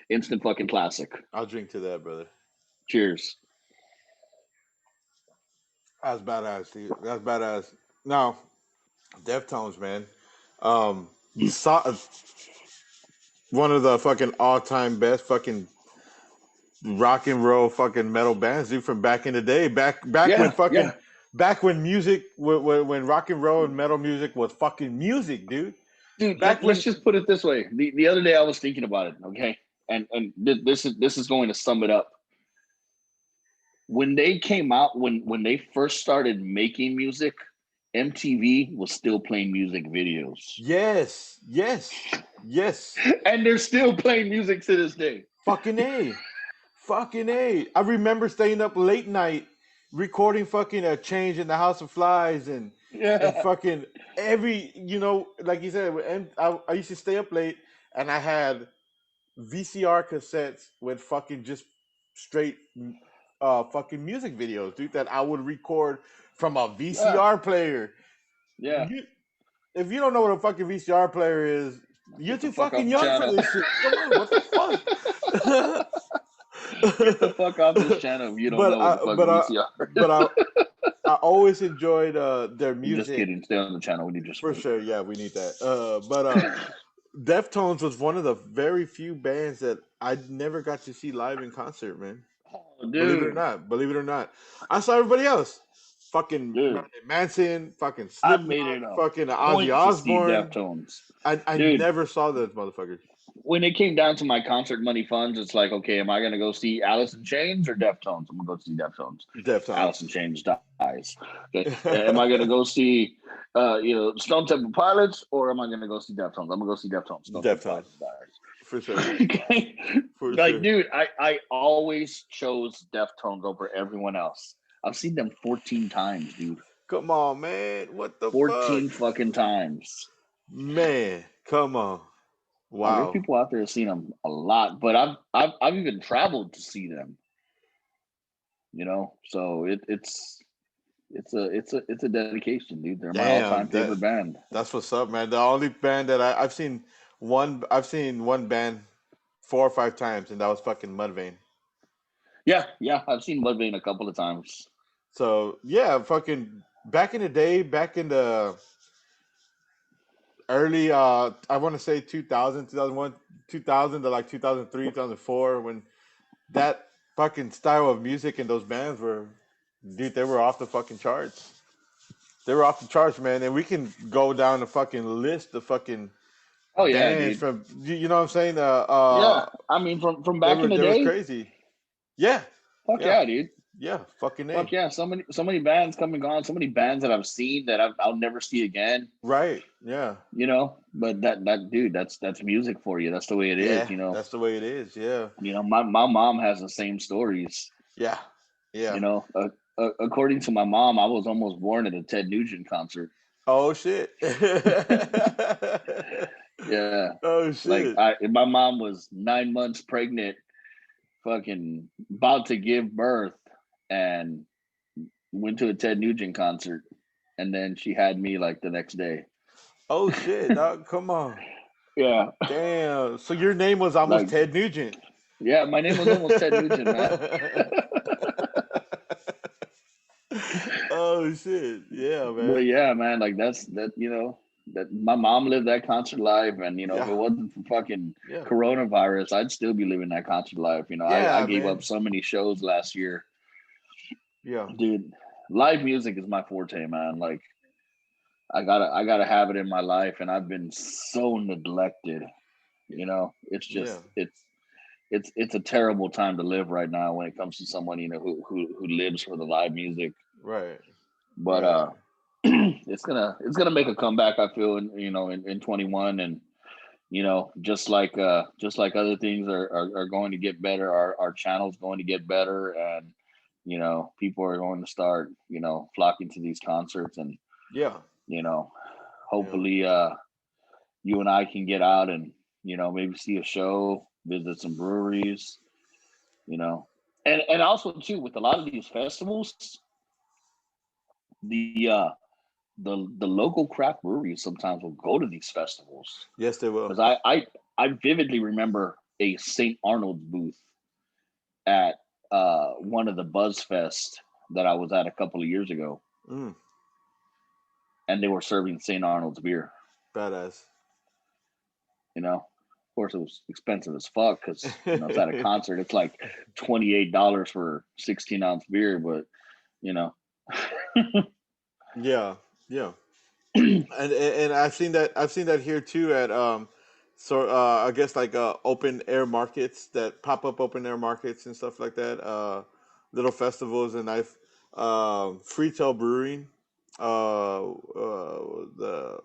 Instant fucking classic. I'll drink to that, brother. Cheers. That's badass, dude. That's badass. Now, Deftones, man. Um, so, one of the fucking all-time best fucking rock and roll fucking metal bands, dude, from back in the day. Back when Yeah, fucking yeah. back when music when rock and roll and metal music was fucking music, dude. Dude, Back let's when just put it this way. The other day I was thinking about it, okay? And this is going to sum it up. When they came out, when they first started making music, MTV was still playing music videos. yes, yes, yes. And they're still playing music to this day. Fucking A. Fucking A. I remember staying up late night recording fucking a change in the House of Flies and Yeah. fucking every like you said, and I used to stay up late and I had VCR cassettes with fucking just straight fucking music videos, dude, that I would record from a Yeah. VCR player. Yeah. You, if you don't know what a fucking VCR player is, you're Get the too fuck fucking off the young for channel. this shit. Come on, what the fuck? Get the fuck off this channel if you don't but know what the I, fuck but I, VCR but is. I always enjoyed their I'm just music kidding. Stay on the channel. We need your for support. sure. Yeah, we need that. Deftones was one of the very few bands that I never got to see live in concert, man. Oh, Believe it or dude. not, believe it or not, I saw everybody else. Fucking Dude. Marilyn Manson, fucking I made Slipknot, it a fucking Ozzy point to see Osbourne. Deftones. I Dude, never saw those motherfuckers. when it came down to my concert money funds, it's like, okay, am I going to go see Alice in Chains or Deftones? I'm going to go see Deftones. Alice in Deftones. Chains dies. Okay. Am I going to go see, Stone Temple Pilots or am I going to go see Deftones? I'm going to go see Deftones. Stone Temple Deftones, Pilots dies. for sure, Okay. for Like, sure. dude, I always chose Deftones over everyone else. I've seen them 14 times, dude. Come on, man. What the fuck? 14 fucking times. Man, come on. There's Wow. people out there that seen them a lot, but I've even traveled to see them. So it's a dedication, dude. They're my all Damn, time favorite band. that's what's up, man. The only band that I've seen one band 4 or 5 times, and that was fucking Mudvayne. Yeah, I've seen Mudvayne a couple of times. So yeah, fucking back in the day, back in the early I want to say 2000, 2001, 2000 to like 2003, 2004, when that fucking style of music and those bands were, dude, they were off the fucking charts. They were off the charts, man. And we can go down the fucking list of fucking Oh yeah, bands dude. from, you know what I'm saying? Yeah, I mean from They back in the was day. crazy. Yeah, Fuck yeah. yeah, dude. Yeah, fucking Fuck A. yeah, so many bands come and gone, so many bands that I've seen that I'll never see again. Right. Yeah. But that dude, that's music for you. That's the way it is. Yeah, that's the way it is. Yeah. My mom has the same stories. Yeah. You Yeah. know, according to my mom, I was almost born at a Ted Nugent concert. Oh shit. Yeah, Oh like shit. my mom was 9 months pregnant, fucking about to give birth, and went to a Ted Nugent concert, and then she had me like the next day. Oh shit, dog. Come on. Yeah, Damn. So your name was almost like Ted Nugent. yeah, my name was almost Ted Nugent, man. Oh shit. Yeah, But man. yeah, man, like that's that. That my mom lived that concert life, and if Yeah. it wasn't for fucking Yeah. coronavirus, I'd still be living that concert life. I Yeah, gave up man. so many shows last year, Yeah. dude. Live music is my forte, man. Like I gotta have it in my life, and I've been so neglected. It's Yeah. just it's a terrible time to live right now when it comes to someone who lives for the live music. Right. But Right. it's gonna make a comeback. I feel in 21, and just like other things are going to get better. Our channel's going to get better, and people are going to start flocking to these concerts, and Yeah. you know Yeah. hopefully you and I can get out and maybe see a show, visit some breweries, you know, and also too with a lot of these festivals, the the local craft breweries sometimes will go to these festivals Yes, they will. because I vividly remember a St. Arnold's booth at one of the Buzz Fest that I was at a couple of years ago, Mm, and they were serving St. Arnold's beer. badass. Of course, it was expensive as fuck because it's at a concert. It's like $28 for 16-ounce beer, but you know, Yeah. Yeah. And I've seen that here too at I guess like open air markets that pop up open air markets and stuff like that, little festivals. And I've Freetail Brewing, the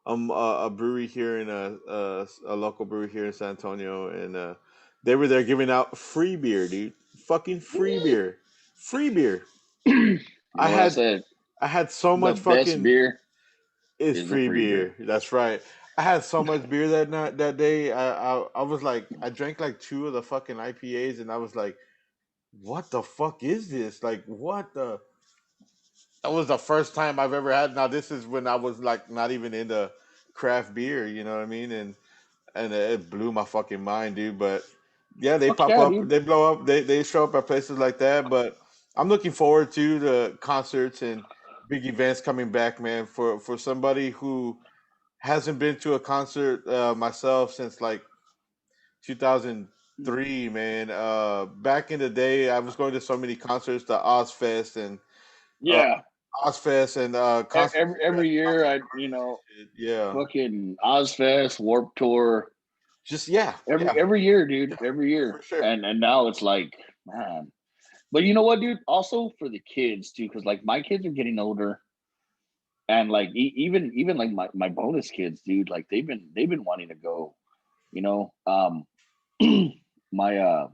a brewery here in a local brewery here in San Antonio. And they were there giving out free beer, dude. Fucking free beer. Free beer. you I know what I had said? I had so The much best fucking beer It's is a free free beer. beer. That's right. I had so much beer that night, that day. I was like, I drank like two of the fucking IPAs, and I was like, what the fuck is this? Like, what the? That was the first time I've ever had. Now this is when I was like not even into craft beer. You know what I mean? And it blew my fucking mind, dude. But yeah, they Fuck pop yeah, up, dude. they blow up, they show up at places like that. But I'm looking forward to the concerts and big events coming back, man. For somebody who hasn't been to a concert myself since like 2003, man. Back in the day, I was going to so many concerts, the Ozfest and uh, Yeah. concert, Every year, concert I parties and shit. Yeah, fucking Ozfest, Warp Tour. just yeah, Every yeah, every year, dude. yeah, Every for year, sure. and now it's like, man. But you know what, dude? Also for the kids too, because like my kids are getting older, and like even like my bonus kids, dude. Like they've been wanting to go. You know, my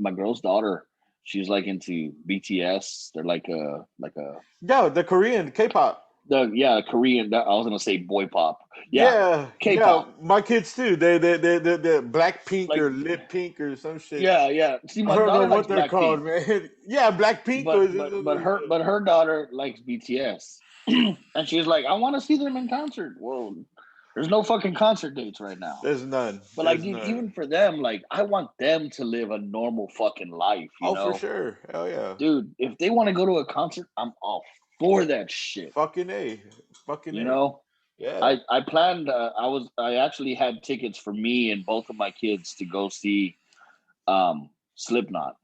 my girl's daughter, she's like into BTS. They're like a Yeah, the Korean K-pop. Korean. I was gonna say boy pop. Yeah, Yeah, yeah. K-pop. My kids too. They Black Pink Like or Lip Pink or some shit. yeah. See, I my don't know daughter what likes they're called, Blackpink, man. Yeah, Black Pink but was. her daughter likes BTS, and she's like, I want to see them in concert. Well, there's no fucking concert dates right now. There's none. But like, There's dude, none. even for them, like, I want them to live a normal fucking life. Oh, for sure. Hell yeah. Dude, if they want to go to a concert, I'm all for that shit. Fucking A. Fucking You A. know, Yeah. I planned. I actually had tickets for me and both of my kids to go see Slipknot,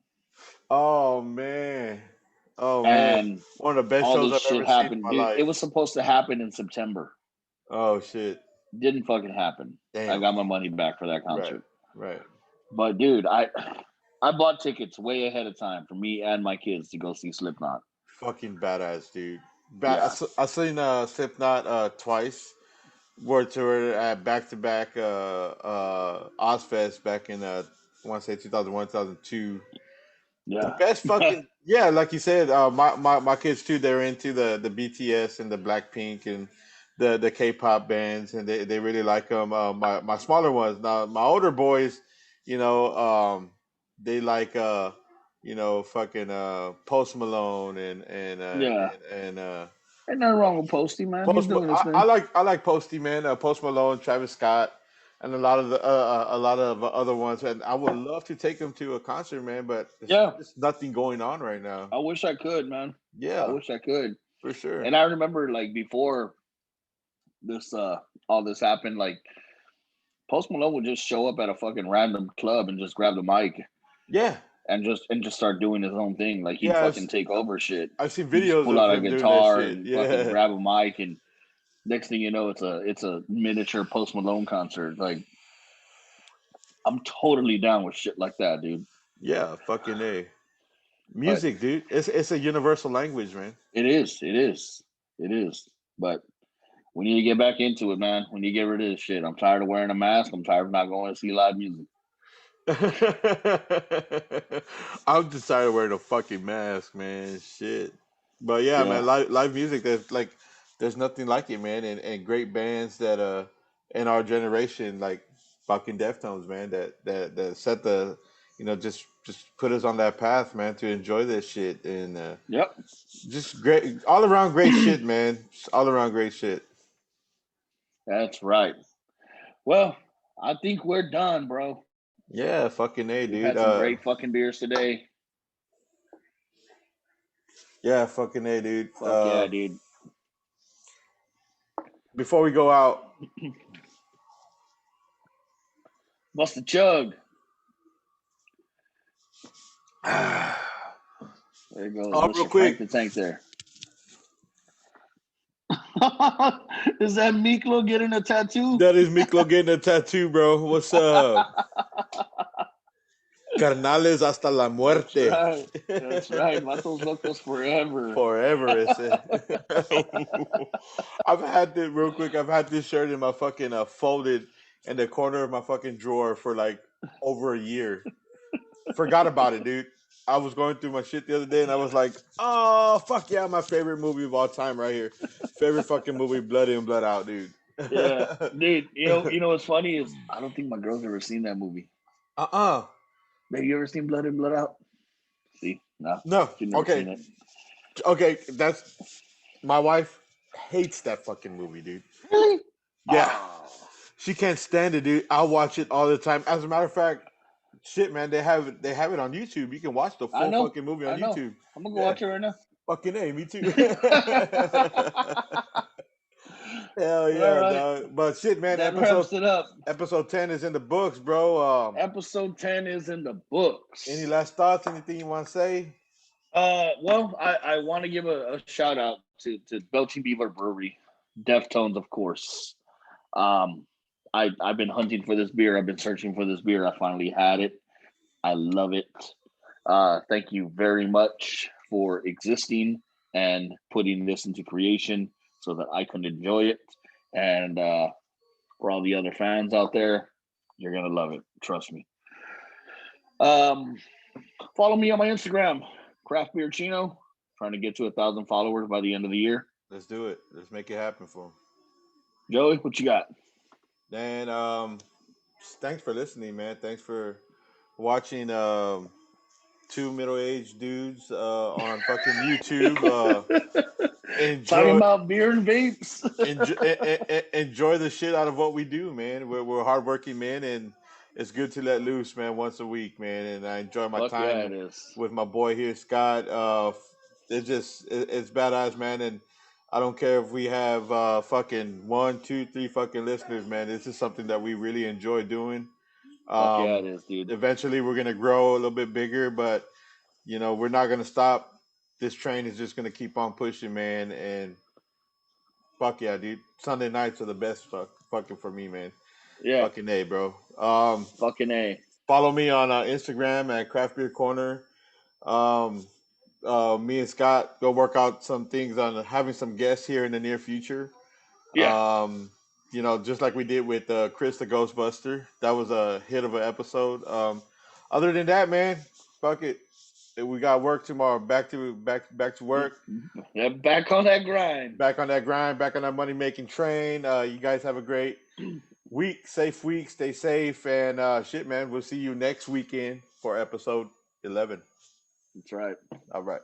Oh man. Oh man. and One of the best all shows this I've shit ever seen in happened, my dude. It life. was supposed to happen in September. Oh shit. Didn't fucking happen. I Damn. got my money back for that Right. concert. Right. But dude, I bought tickets way ahead of time for me and my kids to go see Slipknot. Fucking badass, dude. Yeah, I seen Slipknot twice. Word tour at back to back Ozfest back in I want to say 2001, 2002. The yeah, best fucking yeah, like you said, my kids too. They're into the BTS and the Blackpink and the K-pop bands, and they really like them. My smaller ones now, my older boys, you know, they like fucking Post Malone yeah. and Ain't nothing wrong with Posty, man. He's doing his thing. I like Posty, man, Post Malone, Travis Scott, and a lot of other ones. And I would love to take them to a concert, man, but there's Yeah, just nothing going on right now. I wish I could, man. I Yeah, wish I could. for sure. And I remember like before this all this happened, like Post Malone would just show up at a fucking random club and just grab the mic Yeah, and just start doing his own thing. Like he'd yeah. fucking take over shit. I've seen He'd just videos pull of out a him doing that guitar shit. and fucking Yeah, grab a mic, and next thing you know, it's a miniature Post Malone concert. Like I'm totally down with shit like that, dude. yeah. Fucking a But music, dude. It's a universal language, man. it is. But we need to get back into it, man. We need to get rid of this shit. I'm tired of wearing a mask. I'm tired of not going to see live music. I'm just tired of wearing a fucking mask, man. Shit. But yeah, man, Yeah. live music. There's nothing like it, man. And great bands that in our generation, like fucking Deftones, man. That set the, just put us on that path, man, to enjoy this shit and Yep. just great, all around great shit, man. Just all around great shit. That's right. Well, I think we're done, bro. Yeah, fucking a, We've dude. had some great fucking beers today. Yeah, fucking a, dude. Fuck yeah, dude. Before we go out, Bust a chug. oh, There it goes. real Mr. Frank quick, the Tank there. Is that Miklo getting a tattoo? that is Miklo getting a tattoo, bro. What's up? Carnales hasta la That's muerte. right. That's right. Vatos Locos forever. Forever, is it? I've had this real quick. I've had this shirt in my fucking folded in the corner of my fucking drawer for like over a year. Forgot about it, dude. I was going through my shit the other day and I was like, oh, fuck yeah, my favorite movie of all time right here. Favorite fucking movie, Blood In, Blood Out, dude. Yeah. Dude, you know what's funny is I don't think my girl's ever seen that movie. Uh-uh. Have you ever seen Blood In, Blood Out? See? No. No. She's never Okay. seen it. Okay. That's my wife hates that fucking movie, dude. Really? Yeah. Oh. She can't stand it, dude. I watch it all the time. As a matter of fact, shit, man, they have it on YouTube. You can watch the I full know. fucking movie on I know. YouTube. I'm gonna go Yeah. watch it right now. Fucking A, me too. Hell All yeah, right. dog. But shit, man, That wraps it up. episode 10 is in the books, bro. Episode 10 is in the books. Any last thoughts? Anything you want to say? Well, I want to give a shout out to Belching Beaver Brewery, Deftones, of course. Um, I've been hunting for this beer. I've been searching for this beer. I finally had it. I love it. Thank you very much for existing and putting this into creation so that I can enjoy it. And for all the other fans out there, you're gonna love it. Trust me. Um, Follow me on my Instagram, Craft Beer Chino. Trying to get to 1,000 followers by the end of the year. Let's do it. Let's make it happen for him. Joey, what you got? And thanks for listening, man. Thanks for watching two middle-aged dudes on fucking YouTube. Talking Enjoy, about beer and vapes. enjoy the shit out of what we do, man. We're hardworking men, and it's good to let loose, man, once a week, man. And I enjoy my Fuck yeah, time it is. with my boy here, Scott. It's badass, man. And I don't care if we have fucking one, two, three fucking listeners, man. This is something that we really enjoy doing. Fuck yeah, it Um, is, dude. Eventually, we're gonna grow a little bit bigger, but we're not gonna stop. This train is just gonna keep on pushing, man. And fuck yeah, dude. Sunday nights are the best fucking for me, man. Yeah, Fucking A, bro. fucking A. Follow me on Instagram at Craft Beer Corner. Um, Me and Scott go work out some things on having some guests here in the near future. Yeah, Um, just like we did with Chris the Ghostbuster. That was a hit of an episode. Other than that, man, fuck it. We got work tomorrow. Back to work. yeah, back on that grind. Back on that grind. Back on that money making train. You guys have a great week. Safe week. Stay safe. And shit, man. We'll see you next weekend for episode 11. That's right. All right.